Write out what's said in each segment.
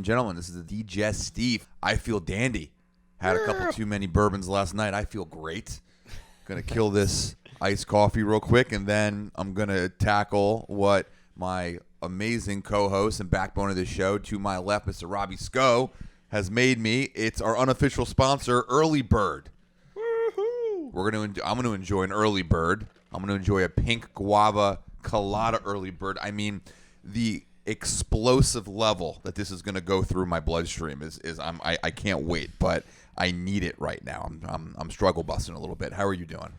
and gentlemen, this is the Digestif. I feel dandy. Had a couple too many bourbons last night. I feel great. Gonna kill this iced coffee real quick, and then I'm gonna tackle what my amazing co-host and backbone of the show, to my left, Mr. Robbie Sco, has made me. It's our unofficial sponsor, Early Bird. Woohoo! I'm gonna enjoy an Early Bird. I'm gonna enjoy a pink guava colada Early Bird. I mean, the explosive level that this is gonna go through my bloodstream is I can't wait, but I need it right now. I'm struggle busting a little bit. How are you doing?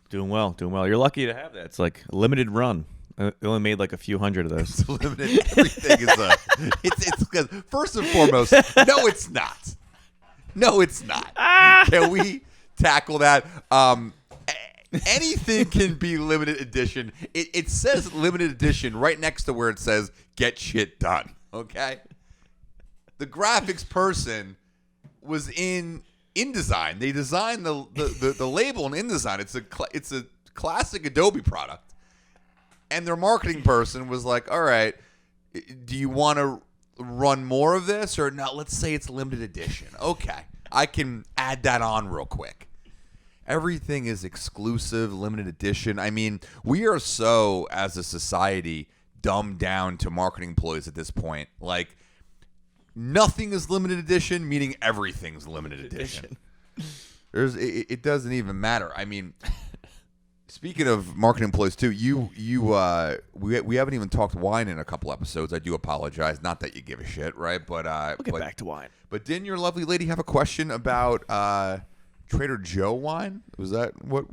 Doing well. You're lucky to have that. It's like a limited run. They only made like a few hundred of those. It's limited. Everything is it's because first and foremost, no, it's not. No, it's not. Can we tackle that? Anything can be limited edition. It says limited edition right next to where it says get shit done. Okay. The graphics person was in InDesign. They designed the label in InDesign. It's a classic Adobe product. And their marketing person was like, all right, do you want to run more of this? Or no, let's say it's limited edition. Okay, I can add that on real quick. Everything is exclusive, limited edition. I mean, we are so, as a society, dumbed down to marketing ploys at this point. Like, nothing is limited edition, meaning everything's limited edition. It doesn't even matter. I mean... Speaking of marketing employees too, we haven't even talked wine in a couple episodes. I do apologize. Not that you give a shit, right? But we'll get back to wine. But didn't your lovely lady have a question about Trader Joe wine? Was that what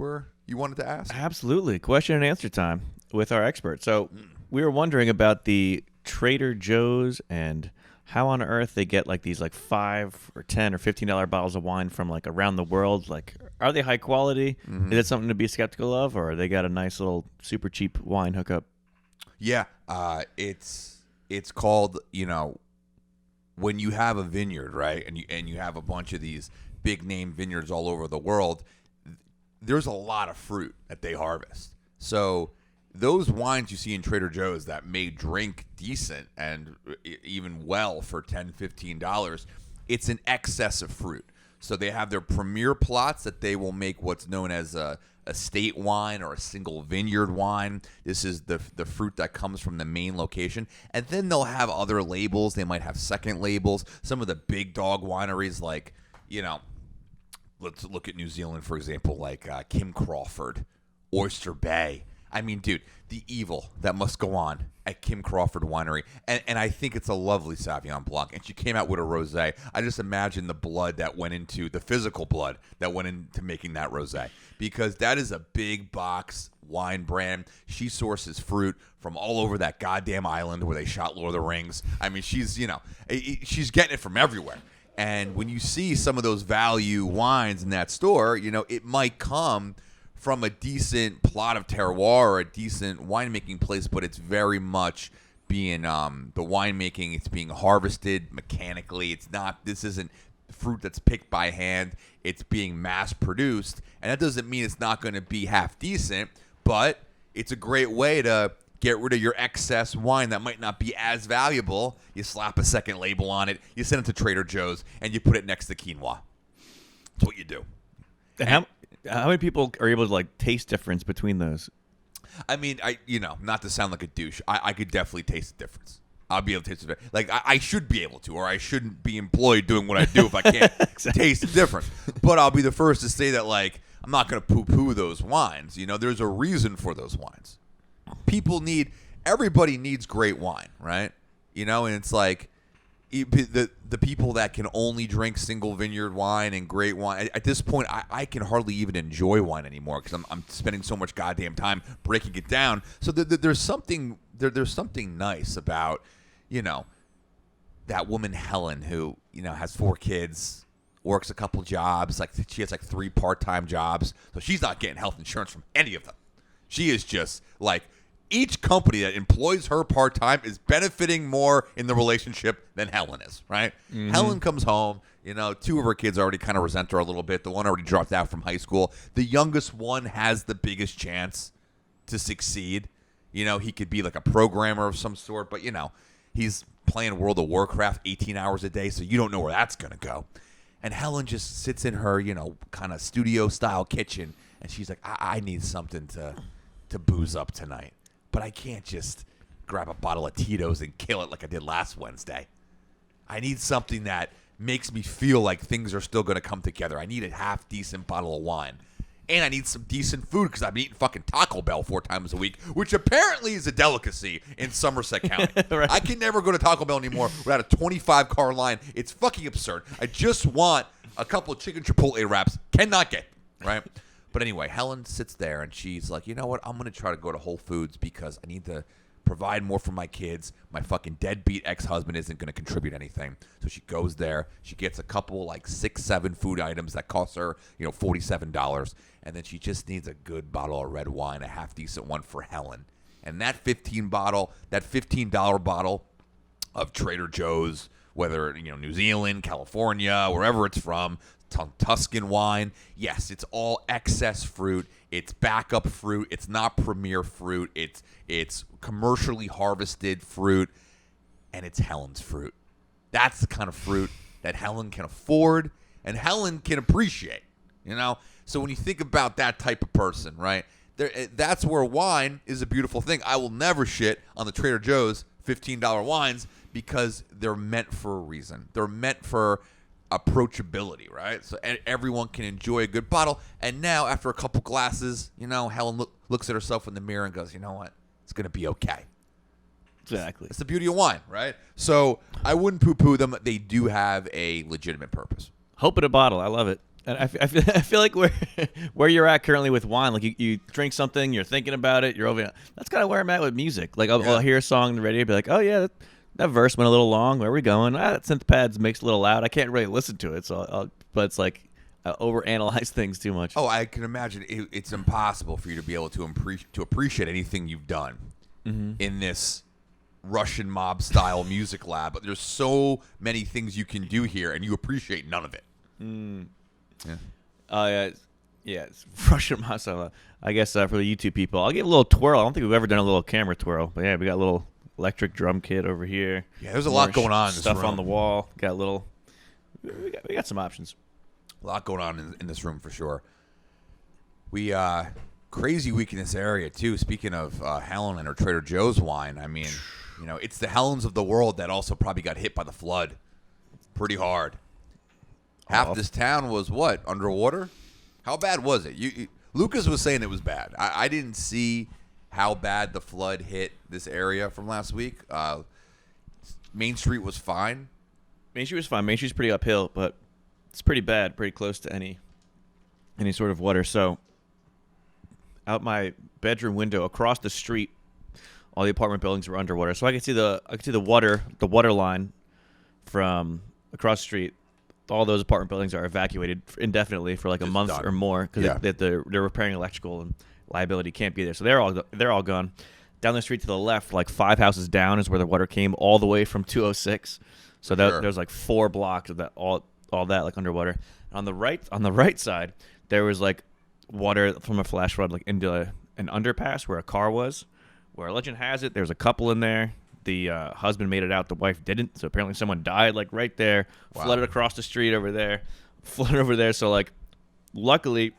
you wanted to ask? Absolutely. Question and answer time with our expert. So we were wondering about the Trader Joe's and how on earth they get like these like $5 or $10 or $15 bottles of wine from like around the world. Like, are they high quality? Mm-hmm. Is it something to be skeptical of, or they got a nice little super cheap wine hookup? Yeah, it's called, when you have a vineyard, right, and you have a bunch of these big name vineyards all over the world, there's a lot of fruit that they harvest. So those wines you see in Trader Joe's that may drink decent and even well for $10, $15, it's an excess of fruit. So they have their premier plots that they will make what's known as a estate wine or a single vineyard wine. This is the fruit that comes from the main location. And then they'll have other labels. They might have second labels. Some of the big dog wineries like, let's look at New Zealand, for example, like Kim Crawford, Oyster Bay. I mean, dude, the evil that must go on at Kim Crawford Winery. And I think it's a lovely Sauvignon Blanc. And she came out with a rosé. I just imagine the blood that went into, the physical blood that went into making that rosé. Because that is a big box wine brand. She sources fruit from all over that goddamn island where they shot Lord of the Rings. I mean, she's getting it from everywhere. And when you see some of those value wines in that store, it might come from a decent plot of terroir or a decent winemaking place, but it's very much being the winemaking. It's being harvested mechanically. This isn't fruit that's picked by hand. It's being mass produced, and that doesn't mean it's not going to be half decent, but it's a great way to get rid of your excess wine that might not be as valuable. You slap a second label on it, you send it to Trader Joe's, and you put it next to quinoa. That's what you do. How many people are able to like taste difference between those? I mean, not to sound like a douche, I could definitely taste the difference. I'll be able to taste it. Like I should be able to, or I shouldn't be employed doing what I do if I can't taste the difference. But I'll be the first to say that, like, I'm not going to poo-poo those wines. There's a reason for those wines. Everybody needs great wine, right? And it's like the people that can only drink single vineyard wine and great wine. At this point, I can hardly even enjoy wine anymore because I'm spending so much goddamn time breaking it down. So there's something nice about, that woman Helen who, has 4 kids, works a couple jobs. Like, she has like 3 part-time jobs. So she's not getting health insurance from any of them. She is just like, each company that employs her part-time is benefiting more in the relationship than Helen is, right? Mm-hmm. Helen comes home, 2 of her kids already kind of resent her a little bit. The one already dropped out from high school. The youngest one has the biggest chance to succeed. He could be like a programmer of some sort, but, He's playing World of Warcraft 18 hours a day, so you don't know where that's going to go. And Helen just sits in her, kind of studio-style kitchen, and she's like, I need something to booze up tonight. But I can't just grab a bottle of Tito's and kill it like I did last Wednesday. I need something that makes me feel like things are still going to come together. I need a half-decent bottle of wine. And I need some decent food because I'm eating fucking Taco Bell 4 times a week, which apparently is a delicacy in Somerset County. Right. I can never go to Taco Bell anymore without a 25-car line. It's fucking absurd. I just want a couple of chicken chipotle wraps. Cannot get, right? But anyway, Helen sits there and she's like, you know what? I'm going to try to go to Whole Foods because I need to provide more for my kids. My fucking deadbeat ex-husband isn't going to contribute anything. So she goes there. She gets a couple, like 6-7 food items that cost her, $47. And then she just needs a good bottle of red wine, a half-decent one for Helen. And that $15 bottle of Trader Joe's, whether, New Zealand, California, wherever it's from, Tuscan wine. Yes, it's all excess fruit. It's backup fruit. It's not premier fruit. It's commercially harvested fruit, and it's Helen's fruit. That's the kind of fruit that Helen can afford and Helen can appreciate, So when you think about that type of person, right, that's where wine is a beautiful thing. I will never shit on the Trader Joe's $15 wines because they're meant for a reason. They're meant for approachability, right? So everyone can enjoy a good bottle. And now, after a couple glasses, Helen looks at herself in the mirror and goes, you know what? It's going to be okay. Exactly. It's the beauty of wine, right? So I wouldn't poo-poo them. They do have a legitimate purpose. Hope in a bottle. I love it. And I feel like where you're at currently with wine, like you drink something, you're thinking about it, you're over. That's kind of where I'm at with music. Like I'll hear a song on the radio, be like, oh yeah, that verse went a little long. Where are we going? That synth pad's mixed a little loud. I can't really listen to it, but it's like I overanalyze things too much. Oh, I can imagine it's impossible for you to be able to appreciate anything you've done in this Russian mob style music lab. But there's so many things you can do here, and you appreciate none of it. Yeah. It's Russian mob style. I guess for the YouTube people, I'll give a little twirl. I don't think we've ever done a little camera twirl, but yeah, we got a little electric drum kit over here. Yeah, there's a lot going on in this stuff room. on the wall. We got some options. A lot going on in this room for sure. We crazy week in this area too. Speaking of Helen and her Trader Joe's wine, I mean, it's the Helens of the world that also probably got hit by the flood pretty hard. Half this town was what, underwater? How bad was it? Lucas was saying it was bad. I didn't see how bad the flood hit this area from last week. Main Street was fine. Main Street was fine. Main Street's pretty uphill, but it's pretty bad, pretty close to any sort of water. So out my bedroom window across the street, all the apartment buildings were underwater. So I could see the water line from across the street. All those apartment buildings are evacuated indefinitely for like a month or more because they're repairing electrical and liability can't be there. So they're all gone. Down the street to the left, like 5 houses down, is where the water came all the way from 206. So there's like 4 blocks of that all that like underwater. On the right side, there was like water from a flash flood like into an underpass where a car was. Where legend has it, there's a couple in there. The husband made it out. The wife didn't. So apparently someone died like right there. Wow. Flooded across the street over there. Flooded over there. So like luckily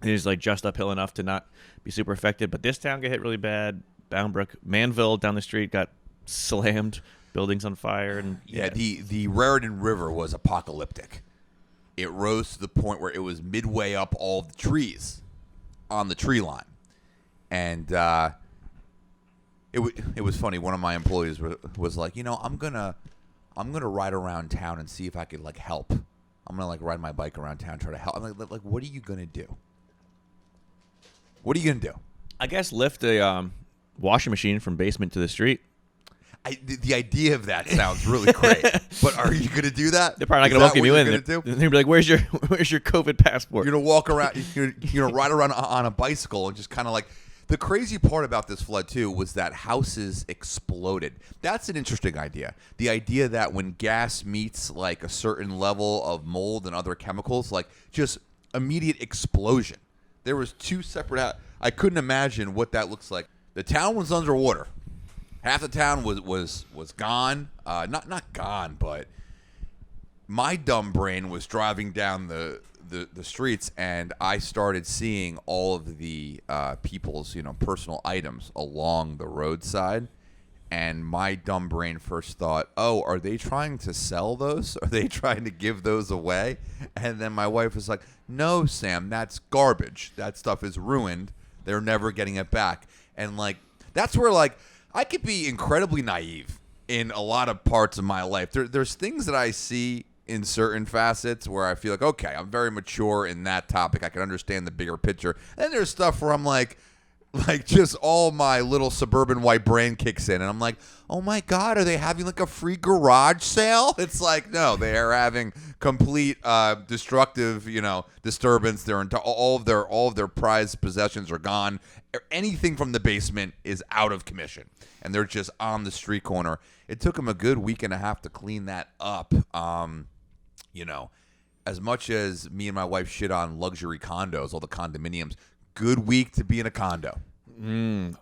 it is like just uphill enough to not be super affected. But this town got hit really bad. Boundbrook, Manville down the street got slammed. Buildings on fire. And the Raritan River was apocalyptic. It rose to the point where it was midway up all the trees on the tree line. And it was funny. One of my employees was like, I'm gonna ride around town and see if I could like help. I'm gonna like ride my bike around town, try to help. I'm like, what are you gonna do? What are you gonna do? I guess lift a washing machine from basement to the street. The idea of that sounds really great, but are you gonna do that? They're probably not gonna welcome you in. They're gonna be like, "Where's your COVID passport?" You're gonna walk around. You're gonna ride around on a bicycle and just kind of like. The crazy part about this flood, too, was that houses exploded. That's an interesting idea. The idea that when gas meets, like, a certain level of mold and other chemicals, like, just immediate explosion. There was 2 separate I couldn't imagine what that looks like. The town was underwater. Half the town was gone. Not gone, but my dumb brain was driving down the streets, and I started seeing all of the people's personal items along the roadside. And my dumb brain first thought, oh, are they trying to sell those? Are they trying to give those away? And then my wife was like, no, Sam, that's garbage. That stuff is ruined. They're never getting it back. And, like, that's where, like, I could be incredibly naive in a lot of parts of my life. There's things that I see in certain facets where I feel like, okay, I'm very mature in that topic. I can understand the bigger picture. And there's stuff where I'm like just all my little suburban white brain kicks in, and I'm like, oh my God, are they having like a free garage sale? It's like, no, they are having complete destructive, disturbance. All of their prized possessions are gone. Anything from the basement is out of commission, and they're just on the street corner. It took them a good week and a half to clean that up. As much as me and my wife shit on luxury condos, all the condominiums. Good week to be in a condo.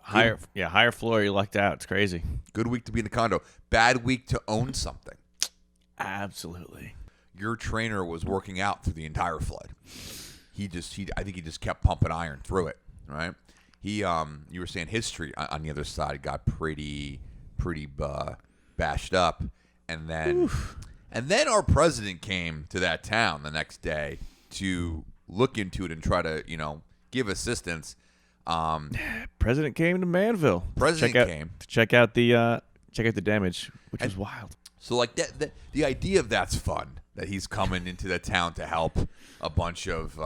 Higher floor. You lucked out. It's crazy. Good week to be in a condo. Bad week to own something. Absolutely. Your trainer was working out through the entire flood. I think he just kept pumping iron through it. Right. You were saying his street on the other side got pretty bashed up, and then our president came to that town the next day to look into it and try to give assistance. President came to Manville. Came to check out the damage, which was wild. So like the idea of that's fun, that he's coming into the town to help a bunch of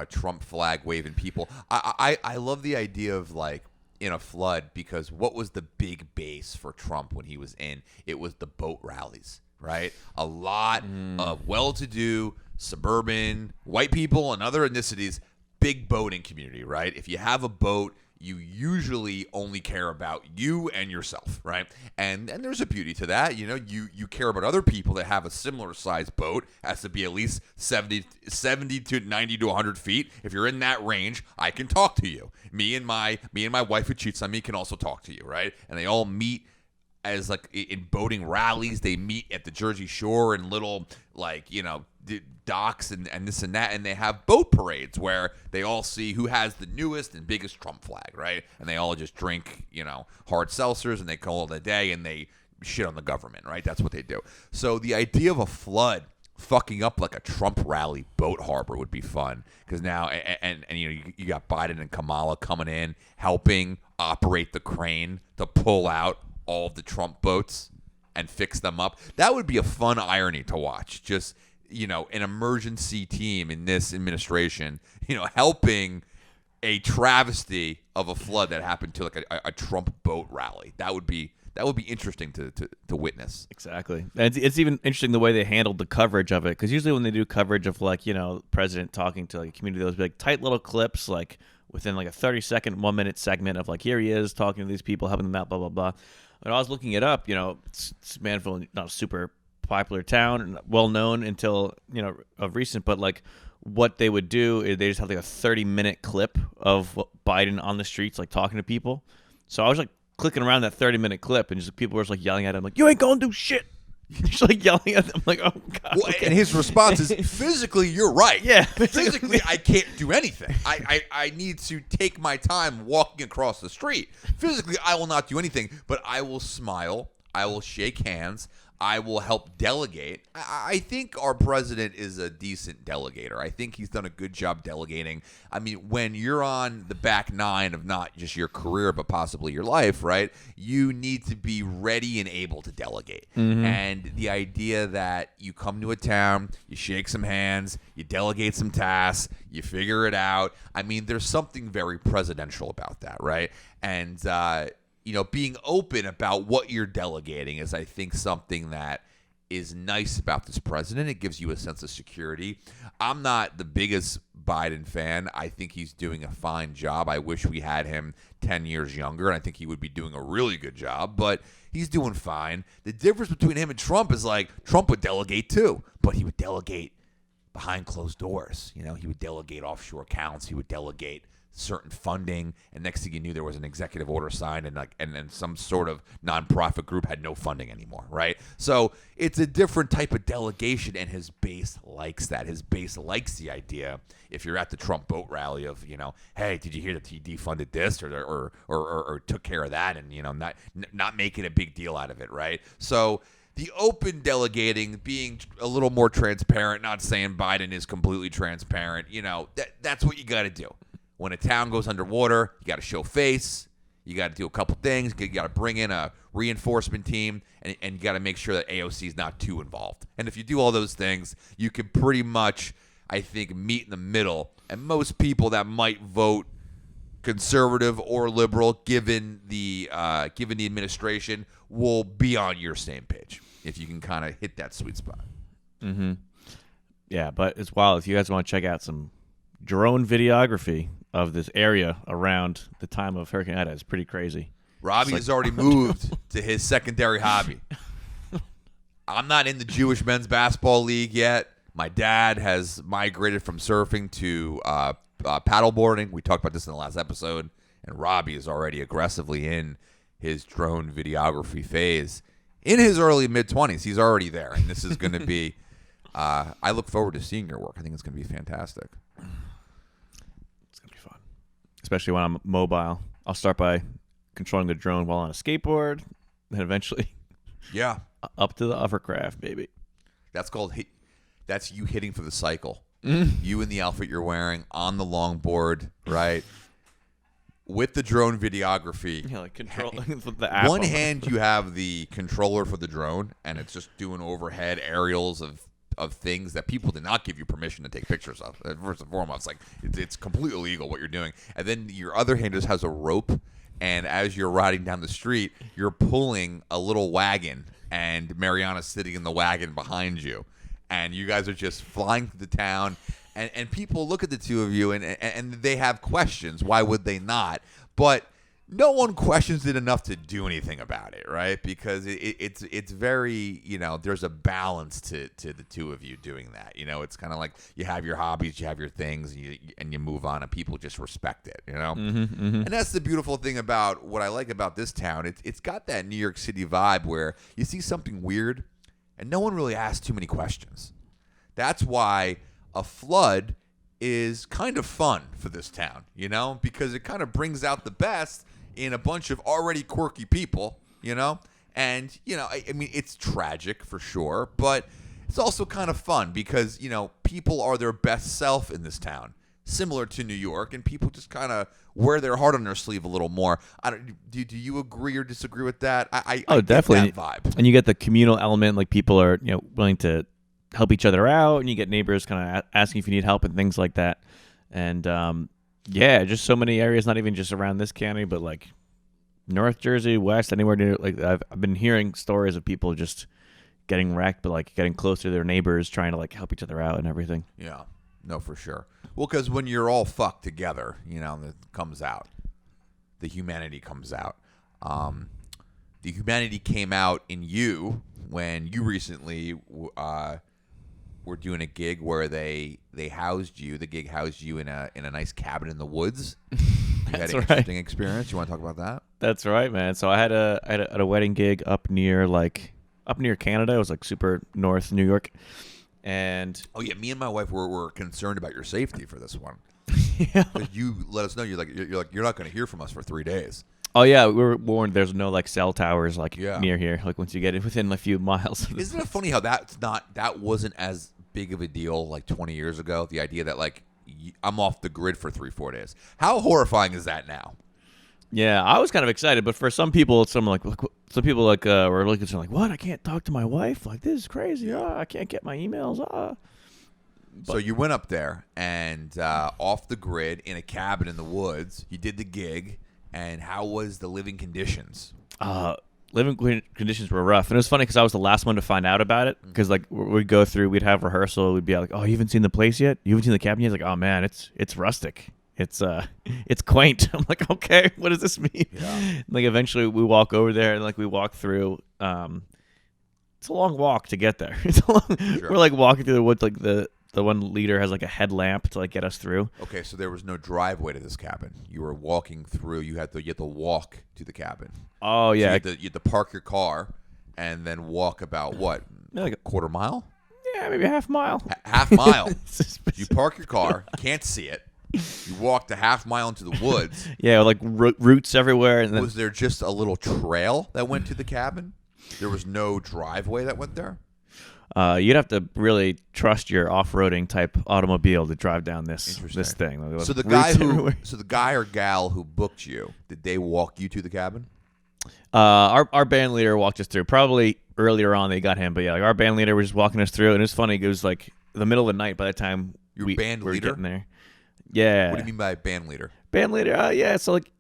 Trump flag waving people. I love the idea of like in a flood, because what was the big base for Trump when he was in? It was the boat rallies, right? A lot of well-to-do suburban white people and other ethnicities, big boating community, right? If you have a boat, you usually only care about you and yourself, right? And there's a beauty to that. You care about other people that have a similar size boat. It has to be at least 70 to 90 to 100 feet. If you're in that range, I can talk to you. Me and my wife who cheats on me can also talk to you, right? And they all meet as like in boating rallies. They meet at the Jersey Shore in little docks and this and that, and they have boat parades where they all see who has the newest and biggest Trump flag, right? And they all just drink, hard seltzers, and they call it a day, and they shit on the government, right? That's what they do. So the idea of a flood fucking up like a Trump rally boat harbor would be fun, because now you got Biden and Kamala coming in helping operate the crane to pull out all of the Trump boats and fix them up. That would be a fun irony to watch. Just an emergency team in this administration, helping a travesty of a flood that happened to like a Trump boat rally. That would be interesting to witness. Exactly. And it's even interesting the way they handled the coverage of it, because usually when they do coverage of like president talking to like a community, those be like tight little clips, like within like a 30-second, 1-minute segment of like, here he is talking to these people, helping them out, blah blah blah. And I was looking it up. It's Manville, not a super popular town and well known until of recent, but like what they would do is they just have like a 30-minute clip of Biden on the streets like talking to people. So I was like clicking around that 30-minute clip, and just people were just like yelling at him like, you ain't gonna do shit. Just like yelling at them like, oh God. Well, and his response is, physically you're right. Yeah. Physically I can't do anything. I need to take my time walking across the street. Physically I will not do anything, but I will smile, I will shake hands, I will help delegate. I think our president is a decent delegator. I think he's done a good job delegating. I mean, when you're on the back nine of not just your career, but possibly your life, right? You need to be ready and able to delegate. Mm-hmm. And the idea that you come to a town, you shake some hands, you delegate some tasks, you figure it out. I mean, there's something very presidential about that, right? And, being open about what you're delegating is, I think, something that is nice about this president. It gives you a sense of security. I'm not the biggest Biden fan. I think he's doing a fine job. I wish we had him 10 years younger, and I think he would be doing a really good job, but he's doing fine. The difference between him and Trump is like Trump would delegate too, but he would delegate behind closed doors. He would delegate offshore accounts. He would delegate certain funding, and next thing you knew, there was an executive order signed, and then some sort of nonprofit group had no funding anymore, right? So it's a different type of delegation, and his base likes that. His base likes the idea. If you're at the Trump boat rally of, hey, did you hear that he defunded this or took care of that, and not making a big deal out of it, right? So the open delegating, being a little more transparent, not saying Biden is completely transparent, that's what you got to do. When a town goes underwater, you got to show face. You got to do a couple things. You got to bring in a reinforcement team, and you got to make sure that AOC is not too involved. And if you do all those things, you can pretty much, I think, meet in the middle. And most people that might vote conservative or liberal, given the administration, will be on your same page if you can kind of hit that sweet spot. Mm-hmm. Yeah, but it's wild. If you guys want to check out some drone videography of this area around the time of Hurricane Ida, it's pretty crazy. Robbie has already moved to his secondary hobby. I'm not in the Jewish men's basketball league yet. My dad has migrated from surfing to paddleboarding. We talked about this in the last episode. And Robbie is already aggressively in his drone videography phase. In his early mid-20s, he's already there. And this is going to be, I look forward to seeing your work. I think it's going to be fantastic. It's going to be fun. Especially when I'm mobile. I'll start by controlling the drone while on a skateboard. Then eventually up to the hovercraft, baby. That's that's you hitting for the cycle. You in the outfit you're wearing on the longboard, right? With the drone videography. Yeah, like controlling the app. One hand you have the controller for the drone, and it's just doing overhead aerials of things that people did not give you permission to take pictures of. First and foremost, it's completely illegal what you're doing. And then your other hand just has a rope, and as you're riding down the street, you're pulling a little wagon, and Mariana's sitting in the wagon behind you. And you guys are just flying through the town, and people look at the two of you, and they have questions. Why would they not? But no one questions it enough to do anything about it, right? Because it's very, there's a balance to the two of you doing that. It's kind of like you have your hobbies, you have your things, and you move on, and people just respect it, Mm-hmm, mm-hmm. And that's the beautiful thing about what I like about this town. It's got that New York City vibe where you see something weird, and no one really asks too many questions. That's why a flood is kind of fun for this town, because it kind of brings out the best in a bunch of already quirky people, And, I mean, it's tragic for sure, but it's also kind of fun because, people are their best self in this town, similar to New York, and people just kind of wear their heart on their sleeve a little more. Do you agree or disagree with that? I definitely. Get that vibe. And you get the communal element, like people are willing to help each other out, and you get neighbors kind of asking if you need help and things like that. And just so many areas, not even just around this county, but like North Jersey, West, anywhere near. Like I've been hearing stories of people just getting wrecked, but like getting closer to their neighbors, trying to like help each other out and everything. Yeah. No, for sure. Well, because when you're all fucked together, it comes out. The humanity comes out. The humanity came out in you when you recently were doing a gig where they housed you. The gig housed you in a nice cabin in the woods. You had an interesting experience. You want to talk about that? That's right, man. So I had a wedding gig up near Canada. It was like super north New York. And me and my wife were concerned about your safety for this one. Yeah. You let us know you're not going to hear from us for 3 days. Oh yeah, we were warned. There's no like cell towers near here. Like once you get within a few miles. Isn't it funny how that wasn't as big of a deal like 20 years ago? The idea that I'm off the grid for 3-4 days. How horrifying is that now? Yeah, I was kind of excited, but for some people, were really concerned. Like, what? I can't talk to my wife. Like, this is crazy. I can't get my emails. So you went up there and off the grid in a cabin in the woods. You did the gig, and how was the living conditions? Living conditions were rough, and it was funny because I was the last one to find out about it. Because we'd go through, we'd have rehearsal, we'd be like, "Oh, you haven't seen the place yet? You haven't seen the cabin yet?" He's like, "Oh man, it's rustic." It's quaint. I'm like, okay, what does this mean? Yeah. Like eventually we walk over there and we walk through. It's a long walk to get there. Sure. We're walking through the woods, the one leader has like a headlamp to like get us through. Okay, so there was no driveway to this cabin. You were walking through. You had to walk to the cabin. Oh yeah, So you had to park your car and then walk about what? like A quarter mile? yeah, maybe a half mile. Half mile. You park your car, can't see it. You walked a half mile into the woods. Yeah, like roots everywhere. And then Was there just a little trail that went to the cabin? There was no driveway that went there? you'd have to really trust your off-roading type automobile to drive down this thing. Like, So the guy or gal who booked you, did they walk you to the cabin? Our band leader walked us through. Probably earlier on they got him, but yeah, like our band leader was just walking us through, and it was funny. It was like the middle of the night by the time Your band we were leader? getting there. Yeah. What do you mean by band leader? Band leader? Yeah. So like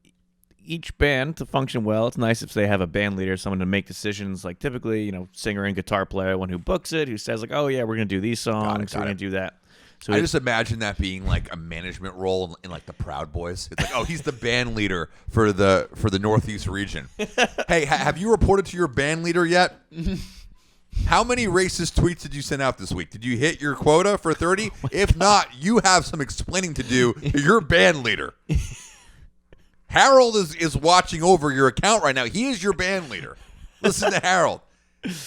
each band to function well, it's nice if they have a band leader, someone to make decisions. Like typically, singer and guitar player, one who books it, who says like, oh yeah, we're gonna do these songs, we're gonna do that. So I just imagine that being like a management role in like the Proud Boys. It's like, oh, he's the band leader for the Northeast region. Hey, have you reported to your band leader yet? How many racist tweets did you send out this week? Did you hit your quota for 30? If not, you have some explaining to do to your band leader. Harold is watching over your account right now. He is your band leader. Listen to Harold.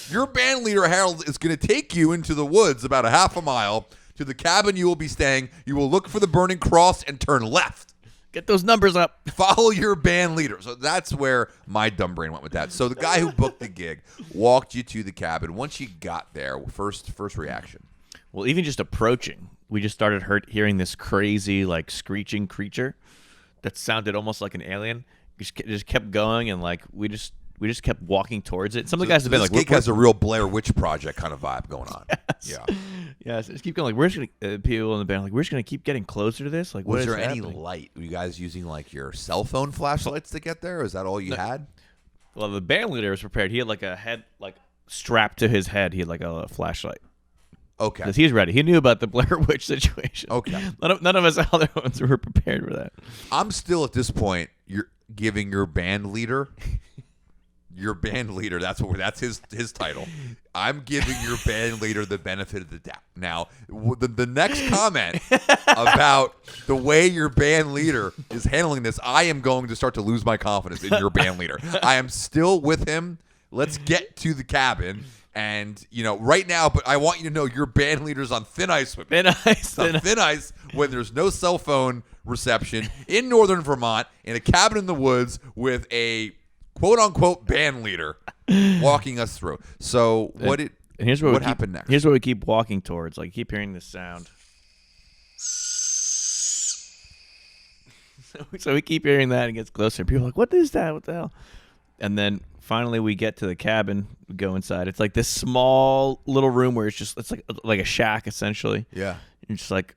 Your band leader, Harold, is going to take you into the woods about a half a mile to the cabin you will be staying. You will look for the burning cross and turn left. get those numbers up. Follow your band leader. So that's where my dumb brain went with that. So the guy who booked the gig walked you to the cabin. Once you got there, first reaction. Well, even just approaching, we just started hearing this crazy, like, screeching creature that sounded almost like an alien. Just kept going, and like we just kept walking towards it. Some of the guys have been like, "This gig has a real Blair Witch Project kind of vibe going on." Yes. Yeah, so just keep going. Like we're just gonna people in the band like we're just gonna keep getting closer to this. Like, was there any light? Were you guys using like your cell phone flashlights to get there? Or is that all you had? Well, the band leader was prepared. He had like a head like strapped to his head. He had like a flashlight. Okay, because he's ready. He knew about the Blair Witch situation. Okay, none of us other ones were prepared for that. I'm still at this point. You're giving your band leader. Your band leader, that's his title. I'm giving your band leader the benefit of the doubt. Now, the next comment about the way your band leader is handling this, I am going to start to lose my confidence in your band leader. I am still with him. Let's get to the cabin. And, right now, but I want you to know your band leader's on thin ice with me. Thin ice when there's no cell phone reception in northern Vermont in a cabin in the woods with a quote-unquote band leader walking us through. So what happened next? Here's what we keep walking towards. Like, keep hearing this sound. So we keep hearing that and it gets closer. People are like, what is that? What the hell? And then finally we get to the cabin. We go inside. It's like this small little room where it's like a shack, essentially. Yeah. You're just like,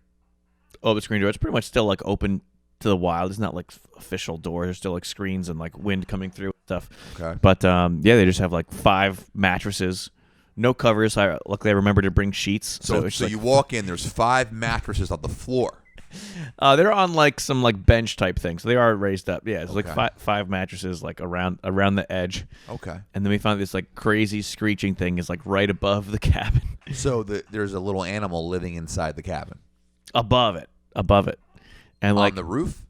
oh, the screen door. It's pretty much still like open to the wild. It's not like official doors. There's still like screens and like wind coming through and stuff. Okay. But they just have like 5 mattresses, no covers. Luckily I remember to bring sheets. So you walk in, there's 5 mattresses on the floor. They're on like some like bench type thing, so they are raised up. Yeah, it's like five mattresses like around the edge. Okay. And then we found this like crazy screeching thing is like right above the cabin. So there's a little animal living inside the cabin. Above it, and like on the roof.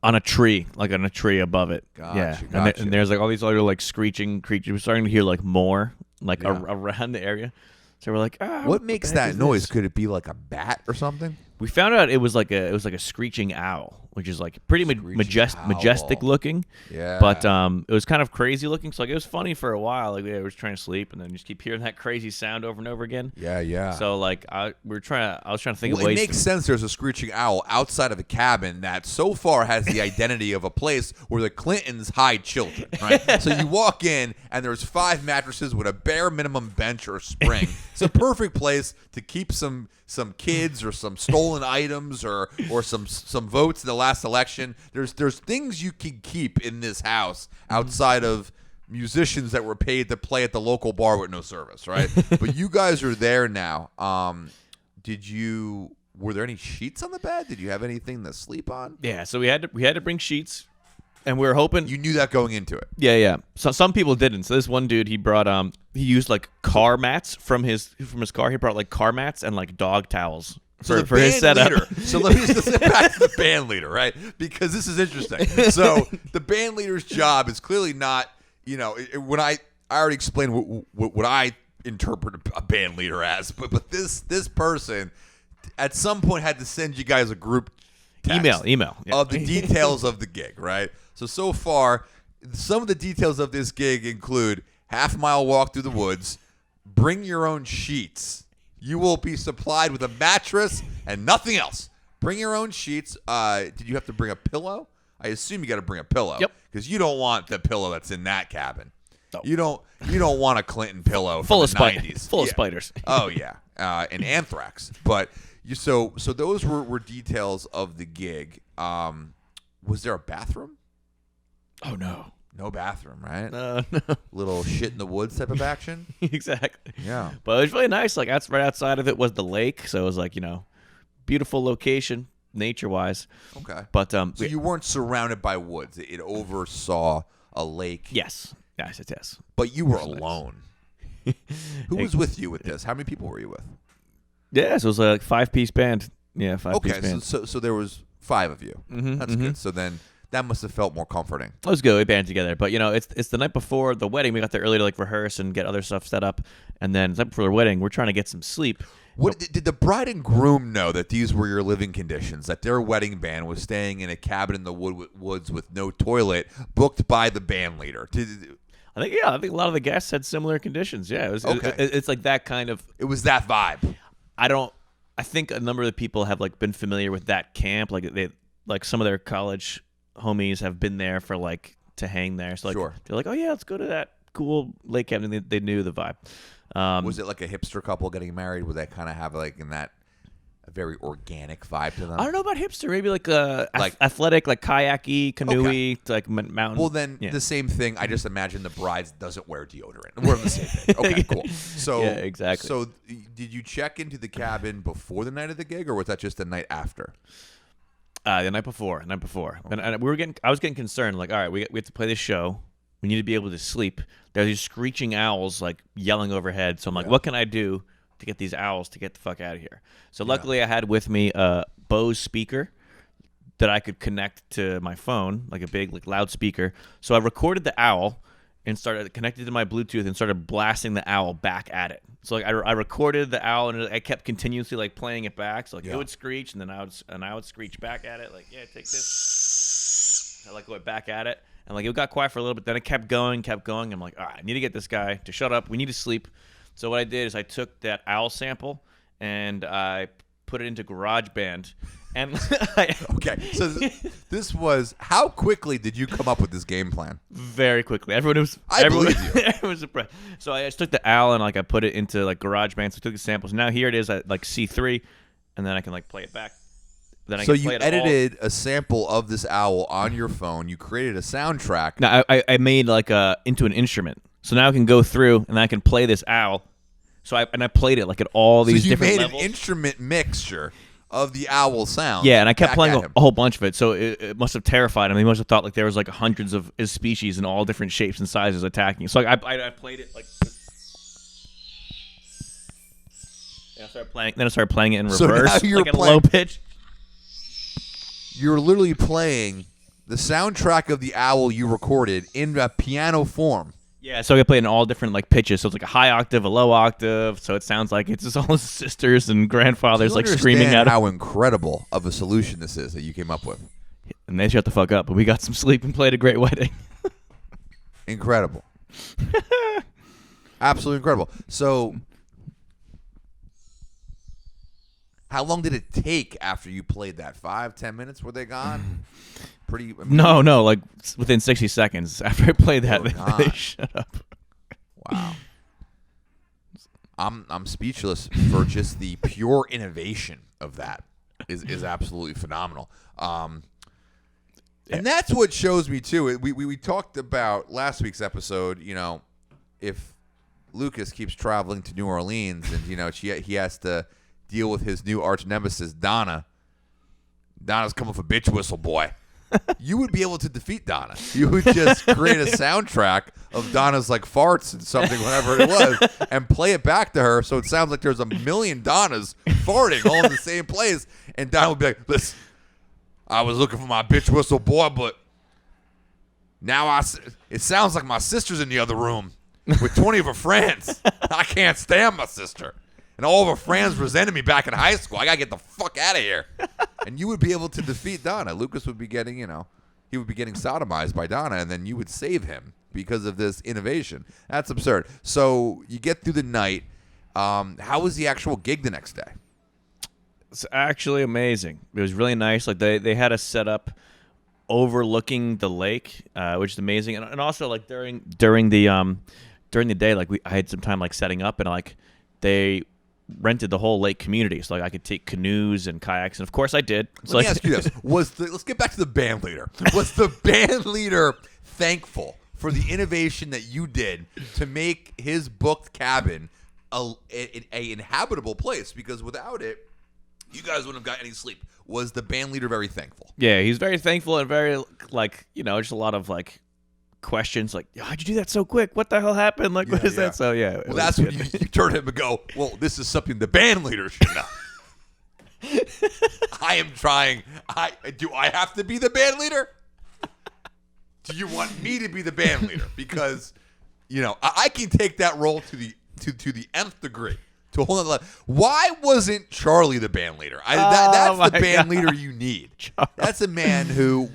On a tree above it. Gotcha. And there's like all these other like screeching creatures. We're starting to hear like more like around the area. So we're like, what makes that noise? Could it be like a bat or something? We found out it was like a screeching owl, which is like pretty majestic looking. Yeah. But it was kind of crazy looking. So like it was funny for a while. Like we were trying to sleep, and then you just keep hearing that crazy sound over and over again. Yeah. So like I was trying to think of ways. It makes sense. There's a screeching owl outside of a cabin that so far has the identity of a place where the Clintons hide children. Right. So you walk in, and there's 5 mattresses with a bare minimum bench or spring. It's a perfect place to keep some kids or some stolen items or some votes in the last election. There's things you can keep in this house outside of musicians that were paid to play at the local bar with no service, right? But you guys are there now. Were there any sheets on the bed? Did you have anything to sleep on? Yeah, so we had to bring sheets. And we were hoping. You knew that going into it. Yeah. So some people didn't. So this one dude, he brought he used like car mats from his car. He brought like car mats and like dog towels for his setup. Leader, so let me just get back to the band leader, right? Because this is interesting. So the band leader's job is clearly not, when I already explained what I interpret a band leader as, but this person at some point had to send you guys a group text email of the details of the gig, right? So far, some of the details of this gig include half-mile walk through the woods, bring your own sheets. You will be supplied with a mattress and nothing else. Bring your own sheets. Did you have to bring a pillow? I assume you got to bring a pillow. Yep. Because you don't want the pillow that's in that cabin. No. You don't want a Clinton pillow full from of the 90s. Full of spiders. Oh yeah, and anthrax. But so those were details of the gig. Was there a bathroom? Oh no. No bathroom, right? No. Little shit in the woods type of action. Exactly. Yeah. But it was really nice. Like that's right outside of it was the lake, so it was like beautiful location, nature-wise. Okay. But so you weren't surrounded by woods. It oversaw a lake. Yes. But you were alone. Who was with you with this? How many people were you with? Yeah, so it was a 5-piece band. Yeah, 5-piece band. So there was 5 of you. That's good. So then that must have felt more comforting. It was good. We band together, but it's the night before the wedding. We got there early to like rehearse and get other stuff set up, and then the night before the wedding, we're trying to get some sleep. What did the bride and groom know that these were your living conditions? That their wedding band was staying in a cabin in the woods with no toilet, booked by the band leader? I think a lot of the guests had similar conditions. Yeah, it was. Okay. It's like that kind of. It was that vibe. I think a number of the people have like been familiar with that camp. Like some of their college homies have been there for like to hang there. So like Sure. They're like, oh yeah, let's go to that cool lake cabin. They knew the vibe. Was it like a hipster couple getting married? Would they kind of have like in that a very organic vibe to them? I don't know about hipster. Maybe like athletic, like kayaky, canoey, like mountain. Well, then the same thing. I just imagine the bride doesn't wear deodorant. We're on the same page. Okay, cool. So yeah, exactly. So did you check into the cabin before the night of the gig, or was that just the night after? The night before. And I was getting concerned. Like, all right, we have to play this show. We need to be able to sleep. There's these screeching owls like yelling overhead. So I'm like, what can I do to get these owls to get the fuck out of here? So luckily I had with me a Bose speaker that I could connect to my phone, like a big like loudspeaker. So I recorded the owl and started connected to my Bluetooth and started blasting the owl back at it. So like I recorded the owl and I kept continuously like playing it back. So like it would screech and then I would screech back at it. Like, yeah, take this. I like went back at it. And like it got quiet for a little bit. Then it kept going. I'm like, all right, I need to get this guy to shut up. We need to sleep. So what I did is I took that owl sample and I put it into GarageBand. And okay, so this was how quickly did you come up with this game plan? Very quickly. Everyone was impressed. So I just took the owl and like I put it into like GarageBand. So I took the samples. Now here it is at like C3, and then I can like play it back. Then so you edited a sample of this owl on your phone. You created a soundtrack. Now I made like into an instrument. So now I can go through and I can play this owl. So I played it like at all these different levels. So you made an instrument mixture of the owl sound. Yeah, and I kept playing a whole bunch of it. So it must have terrified him. He must have thought like there was like hundreds of his species in all different shapes and sizes attacking. So like I played it like. And I started playing it in reverse, so now you're like at a low pitch. You're literally playing the soundtrack of the owl you recorded in a piano form. Yeah, so I play in all different like pitches. So it's like a high octave, a low octave. So it sounds like it's just all his sisters and grandfathers like screaming at him. How incredible of a solution this is that you came up with. And they shut the fuck up, but we got some sleep and played a great wedding. Incredible. Absolutely incredible. So how long did it take after you played that? 5-10 minutes? Were they gone? Pretty. No, like within 60 seconds after I played that, they shut up. Wow. I'm speechless for just the pure innovation of that. Is absolutely phenomenal. And that's what shows me too. We talked about last week's episode. You know, if Lucas keeps traveling to New Orleans and he has to deal with his new arch nemesis Donna. Donna's coming for bitch whistle boy. you would be able to defeat Donna. You would just create a soundtrack of Donna's like farts and something, whatever it was, and play it back to her so it sounds like there's a million Donnas farting all in the same place. And Donna would be like, listen, I was looking for my bitch whistle boy, but now it sounds like my sister's in the other room with 20 of her friends. I can't stand my sister. And all of her friends resented me back in high school. I got to get the fuck out of here. And you would be able to defeat Donna. Lucas would be getting, he would be getting sodomized by Donna, and then you would save him because of this innovation. That's absurd. So you get through the night. How was the actual gig the next day? It's actually amazing. It was really nice. Like they had us set up overlooking the lake, which is amazing. And also like during the day, like I had some time like setting up, and like they rented the whole lake community, so like I could take canoes and kayaks, and of course I did. So Let me ask you this: let's get back to the band leader. Was the band leader thankful for the innovation that you did to make his booked cabin a inhabitable place? Because without it, you guys wouldn't have got any sleep. Was the band leader very thankful? Yeah, he's very thankful and very like just a lot of like questions like, how'd you do that so quick? What the hell happened? Like, what is that? So yeah. Well, that's when you turn to him and go, well, this is something the band leader should know. I am trying. Do I have to be the band leader? Do you want me to be the band leader? Because, I can take that role to the nth degree. To a whole other level. Why wasn't Charlie the band leader? That's the band leader you need. Charlie. That's a man who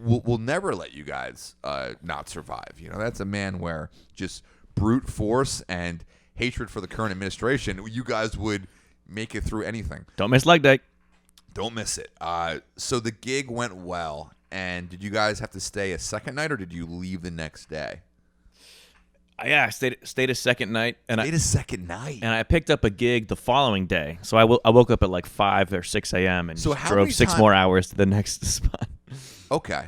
will never let you guys not survive. That's a man where just brute force and hatred for the current administration, you guys would make it through anything. Don't miss leg day. Don't miss it. So the gig went well, and did you guys have to stay a second night, or did you leave the next day? Yeah, I stayed a second night, and I picked up a gig the following day. So I woke up at like 5 or 6 a.m. and drove 6 more hours to the next spot. Okay.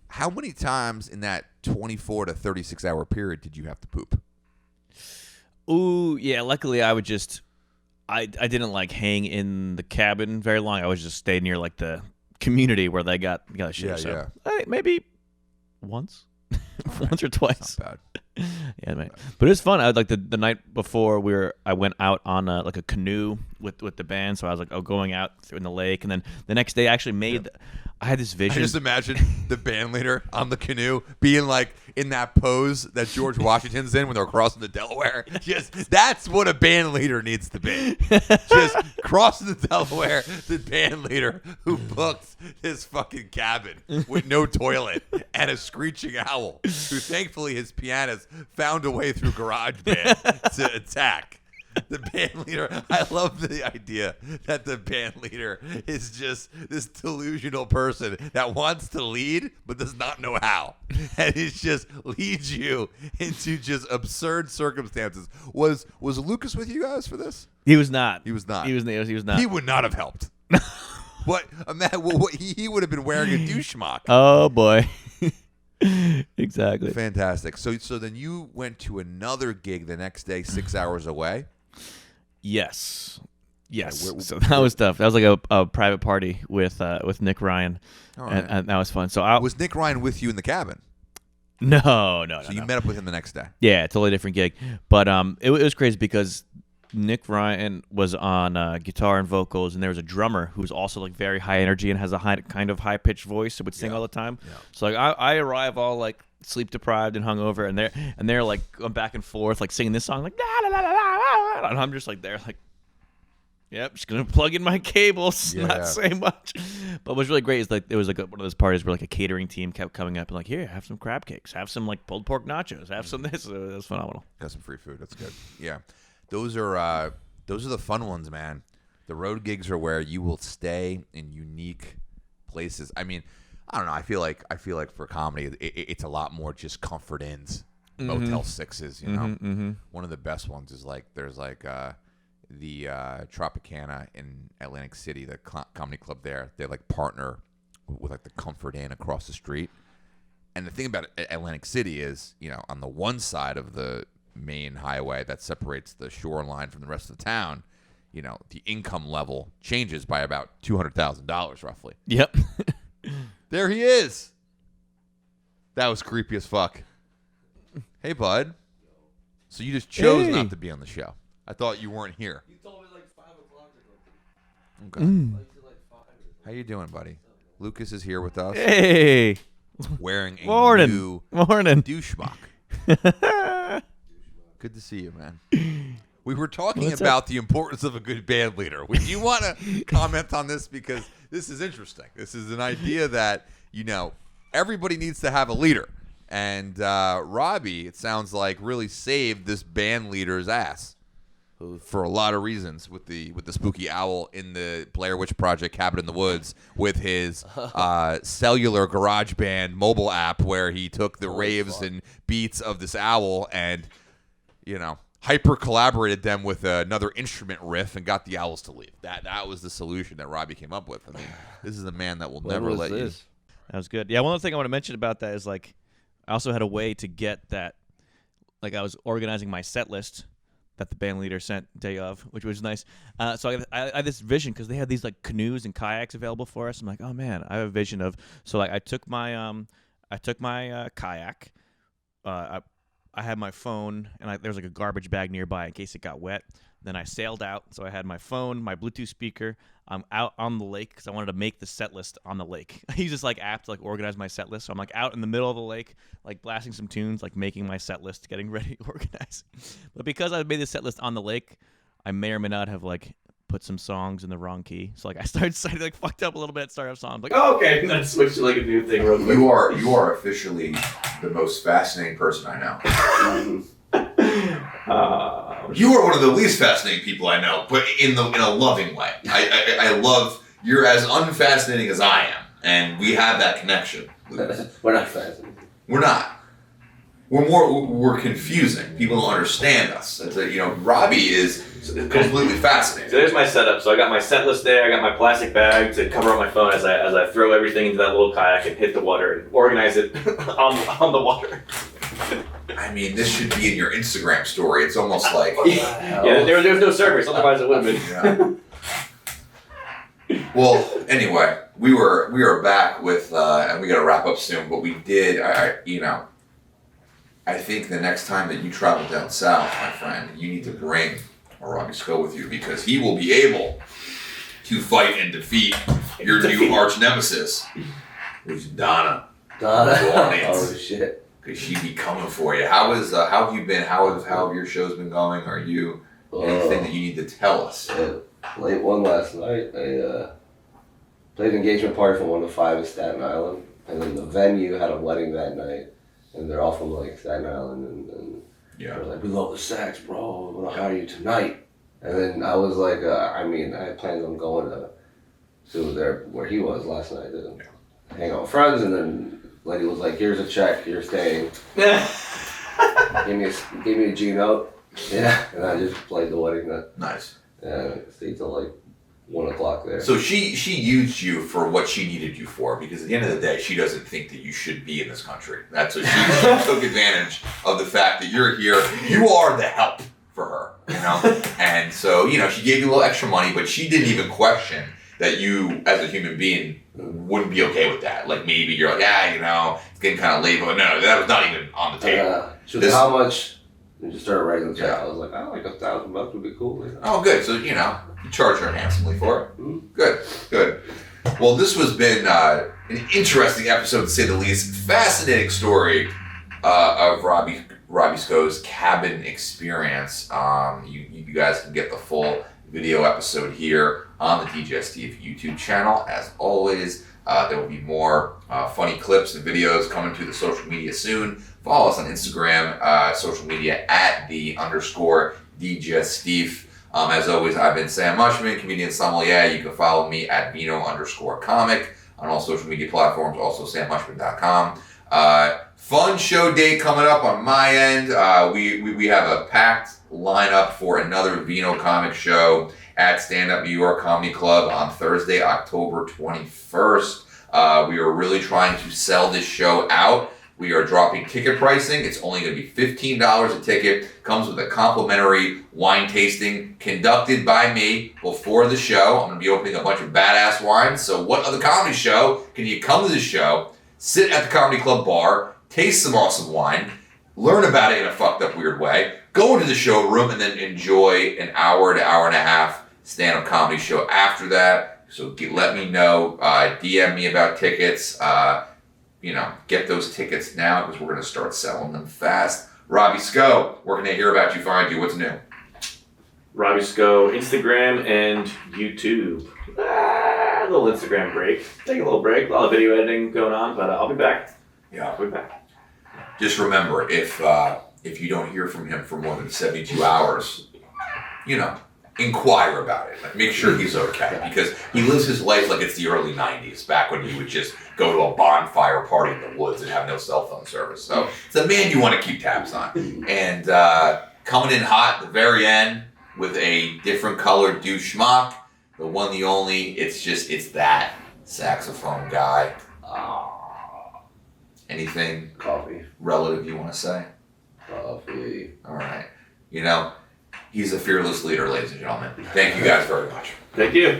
How many times in that 24 to 36 hour period did you have to poop? Ooh, yeah. Luckily, I would I didn't like hang in the cabin very long. I was just stayed near like the community where they got shit. So maybe once. Once or twice. Not bad. Yeah, mate. But it was fun. I like the night before I went out on like a canoe with the band. So I was like, going out in the lake, and then the next day I actually I had this vision. I just imagine the band leader on the canoe being like in that pose that George Washington's in when they're crossing the Delaware. That's what a band leader needs to be. Just crossing the Delaware, the band leader who booked his fucking cabin with no toilet and a screeching owl, who thankfully his pianist found a way through GarageBand to attack. The band leader, I love the idea that the band leader is just this delusional person that wants to lead but does not know how. And it just leads you into just absurd circumstances. Was Lucas with you guys for this? He was not. He was not. He was not. He would not have helped. He would have been wearing a douche mock. Oh, boy. Exactly. Fantastic. So then you went to another gig the next day, 6 hours away? Yes. So that was tough. That was like a private party with Nick Ryan, and that was fun. So was Nick Ryan with you in the cabin? No. So you met up with him the next day? Yeah, totally different gig. But it was crazy because Nick Ryan was on guitar and vocals, and there was a drummer who was also like very high energy and has a kind of high pitched voice, and would sing all the time. Yeah. So like I arrive all like sleep deprived and hungover, and they're like going back and forth like singing this song like la, la, la, la, la, and I'm just like there like, yep, just gonna plug in my cables, not say much. But what was really great is like it was like one of those parties where like a catering team kept coming up and like, here, have some crab cakes, have some like pulled pork nachos, have some this. It was phenomenal. Got some free food. That's good. Yeah, those are the fun ones, man. The road gigs are where you will stay in unique places. I mean, I don't know. I feel like for comedy, it's a lot more just comfort inns, Motel 6s. You know, Mm-hmm. one of the best ones is like there's like the Tropicana in Atlantic City, the comedy club there. They like partner with like the Comfort Inn across the street. And the thing about Atlantic City is, on the one side of the main highway that separates the shoreline from the rest of the town, the income level changes by about $200,000 roughly. Yep. There he is. That was creepy as fuck. Hey, bud. So you just chose not to be on the show. I thought you weren't here. You told me like 5 o'clock or Okay. something. How you doing, buddy? Lucas is here with us. Hey. Wearing a Morning. new Morning. douchebag. Good to see you, man. We were talking What's about the importance of a good band leader. Would you want to comment on this? Because this is interesting. This is an idea that, everybody needs to have a leader. And Robbie, it sounds like, really saved this band leader's ass for a lot of reasons with the spooky owl in the Blair Witch Project Cabin in the Woods with his cellular garage band mobile app where he took the raves and beats of this owl and, hyper collaborated them with another instrument riff and got the owls to leave. That was the solution that Robbie came up with. I mean, this is a man that will never let you. That was good. Yeah, one other thing I want to mention about that is like I also had a way to get that. Like I was organizing my set list that the band leader sent day of, which was nice. So I had this vision because they had these like canoes and kayaks available for us. I'm like, oh man, I have a vision of. So like I took my kayak. I had my phone, and there was like a garbage bag nearby in case it got wet. Then I sailed out, so I had my phone, my Bluetooth speaker. I'm out on the lake because I wanted to make the set list on the lake. I use this like app to like organize my set list. So I'm like out in the middle of the lake, like blasting some tunes, like making my set list, getting ready, organized. But because I made the set list on the lake, I may or may not have like put some songs in the wrong key. So like I started like fucked up a little bit, started off songs. Like, oh, okay, and then switched to like a new thing real quick. You are officially the most fascinating person I know. You are one of the least fascinating people I know, but in a loving way. I love, you're as unfascinating as I am, and we have that connection. We're not fascinating. We're not. We're confusing. People don't understand us. Robbie is completely fascinating. So there's my setup. So I got my set list there. I got my plastic bag to cover up my phone as I throw everything into that little kayak and hit the water and organize it on the water. I mean, this should be in your Instagram story. It's almost like there was no servers. Otherwise, it would have been. Yeah. Well, anyway, we were back with, and we got to wrap up soon. But we did, I think the next time that you travel down south, my friend, you need to bring a Robbie Sco with you because he will be able to fight and defeat your new arch nemesis, which is Donna. Oh shit. Because she be coming for you. How have you been? How have your shows been going? Are you anything that you need to tell us? Late one last night. I played an engagement party for 1 to 5 in Staten Island, and then the venue had a wedding that night, and they're all from like Staten Island, and they're like, "We love the sax, bro. We're gonna hire you tonight." And then I was like, I had plans on going to there where he was last night to hang out with friends, and then. Lady was like, "Here's a check. You're staying." Gave me a G note. Yeah, and I just played the wedding. Nice. Yeah, stayed till like 1 o'clock there. So she used you for what she needed you for because at the end of the day, she doesn't think that you should be in this country. That's what she took advantage of the fact that you're here. You are the help for her, And so she gave you a little extra money, but she didn't even question that you, as a human being, wouldn't be okay with that. Like maybe you're like, it's getting kind of late. But no, that was not even on the table. She was like, how much? And just started writing the check. I was like, like $1,000 would be cool. Oh, good. So, you charge her handsomely for it. Mm-hmm. Good. Well, this has been an interesting episode, to say the least. Fascinating story of Robbie Sco's cabin experience. You guys can get the full video episode here on the Digestif YouTube channel. As always, there will be more funny clips and videos coming to the social media soon. Follow us on Instagram, social media at @the_Digestif. As always, I've been Sam Mushman, comedian sommelier. You can follow me at Vino_comic on all social media platforms, also sammushman.com. Fun show day coming up on my end. We have a packed lineup for another Vino comic show at Stand Up New York Comedy Club on Thursday, October 21st. We are really trying to sell this show out We are dropping ticket pricing. It's only going to be $15 a ticket. Comes with a complimentary wine tasting conducted by me before the show. I'm going to be opening a bunch of badass wines. So what other comedy show can you come to the show, sit at the comedy club bar, taste some awesome wine, learn about it in a fucked up weird way, go into the showroom, and then enjoy an hour to hour and a half stand-up comedy show after that. So let me know. DM me about tickets. Get those tickets now because we're going to start selling them fast. Robbie Sco, where can they hear about you, find you? What's new? Robbie Sco, Instagram and YouTube. A little Instagram break. Take a little break. A lot of video editing going on, but I'll be back. Yeah. I'll be back. Just remember, if you don't hear from him for more than 72 hours, inquire about it. Like, make sure he's okay, because he lives his life like it's the early 90s, back when you would just go to a bonfire party in the woods and have no cell phone service. So it's a man you want to keep tabs on. And coming in hot at the very end with a different colored douche schmuck, the one, the only, it's that saxophone guy. Anything Coffee. relative you want to say? Coffee. All right. He's a fearless leader, ladies and gentlemen. Thank you guys very much. Thank you.